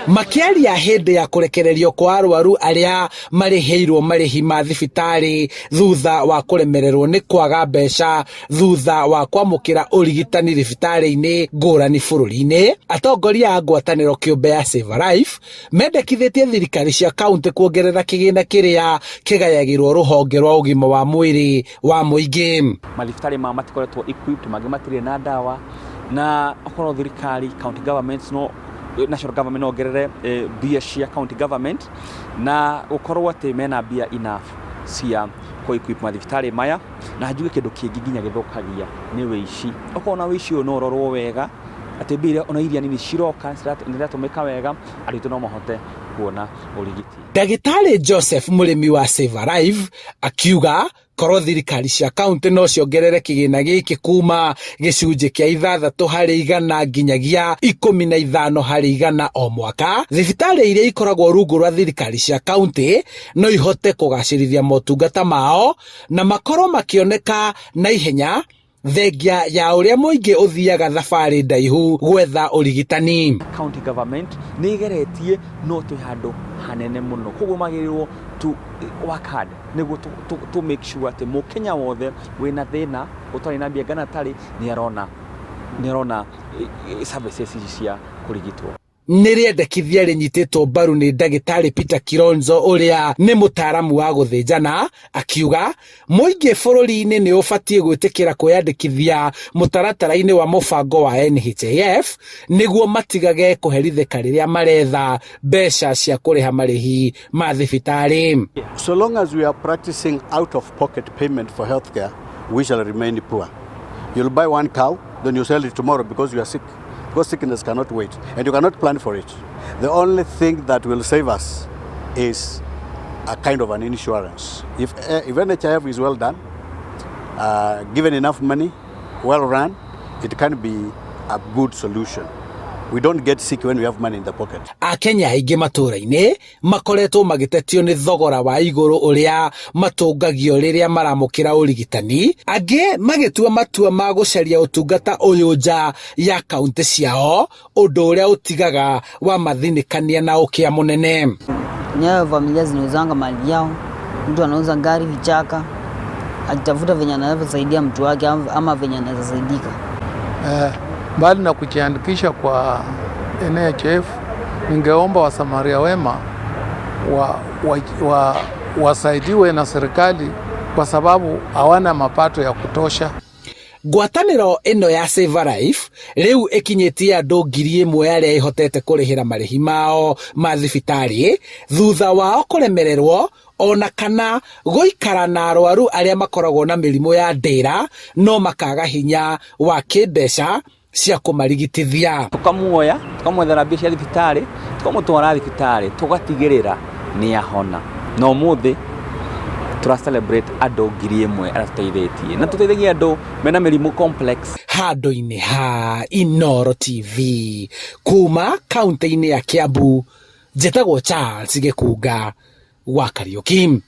Makiaria hindi ya kurekererio kwa arwaru aria mariheirwo marihi ma thibitari thutha wa kuremererwo ni kwaga mbeca thutha wa kwamukira urigitani thibitari-ini ngurani bururi-ini, atongoria a ngwataniro kiumbe ya Save a Life mendekithitie thirikari cia kaunti kuongerera kigina kiria kigayagirwo ruhonge rwa ugima wa mwiri wa muingi. Mathibitari ma matikoretwo equipped, mangĩ matirĩ na ndawa, na okorwo thirikari county governments no national government no gerere bia cia county government na ukorwo ati mena bia enough cia ko equip mathibitari maya, na njuge kindu kingi nginya githukagia ni wici. Okorwo na wici no rorwo wega ati bia ona iria nini ciroka niratumika wega, aritu no mahote kuona urigiti. Ndagitari Joseph Murimi wa Save a Life akiuga korwo thirikari cia kaunti no ciongerere kigina giki kuma gicunji kia 6% nginyagia 15% o mwaka, thibitari iria ikoragwo rungu rwa thirikari cia kaunti no ihote kugacirithia motungata mao na makorwo makioneka na ihenya thengia ya uria muingi uthiaga thabari ndaihu gwetha urigitani. County government ni igeretie no tu handu hanene muno, koguo magirirwo to work hard niguo to make sure ati mukenya wothe wina thina utari na mbia ngana tari ni arona services cia kurigitwo. Niriendekithia rinyititwo mbaru ni ndagitari Peter Kilonzo uria ni mutaramu wa guthinjana, akiuga muingi bururi-ini ni ubatie gwitikira kwiyandikithia mutaratara-ini wa mũbango wa NHIF niguo matigage kuherithika riria maretha mbeca cia kuriha marihi ma thibitari. So long as we are practicing out of pocket payment for healthcare, we shall remain poor. You'll buy one cow, then you sell it tomorrow because you are sick. Because sickness cannot wait, and you cannot plan for it. The only thing that will save us is a kind of an insurance. If NHIF is well done, given enough money, well run, it can be a good solution. We don't get sick when we have money in the pocket. Akenya aingi matura-ini makoretwo magitetio ni thogora wa iguru uria matungagio riria maramukira urigitani, angi magitua matua ma gucaria utungata uyu nja ya kaunti ciao, undu uria utigaga wa mathinikania na ukia munene. Nyayo familia zinauzanga mali yao, mtu anauza gari vichaka akitafuta venye anaweza saidia mtu wake ama venye anaweza saidika. Mbali na kujiandikisha kwa NHIF, ningeomba wasamaria wema wasaidiwe na serikali kwa sababu hawana mapato ya kutosha. Ngwataniro ino ya Save a Life riu ikinyitie andu 1,000 aria ihotete kurihira marihi mao ma thibitari thutha wao kuremererwo ona kana guikara na arwaru aria makoragwo na mirimo ya ndira no makaga hinya wa kimbeca cia kumarigitithia. Tukamwethera mbia cia thibitari, tukamutwara thibitari, tugatigirira ni ahona. No muthi tura celebrate andu 1,000 aria tuteithitie na tuteithagia andu mena mirimu complex. Handu-ini ha Inooro TV kuma kaunti-ini ya Kiambu, njĩtagwo Charles Gĩkunga wa Kariuki.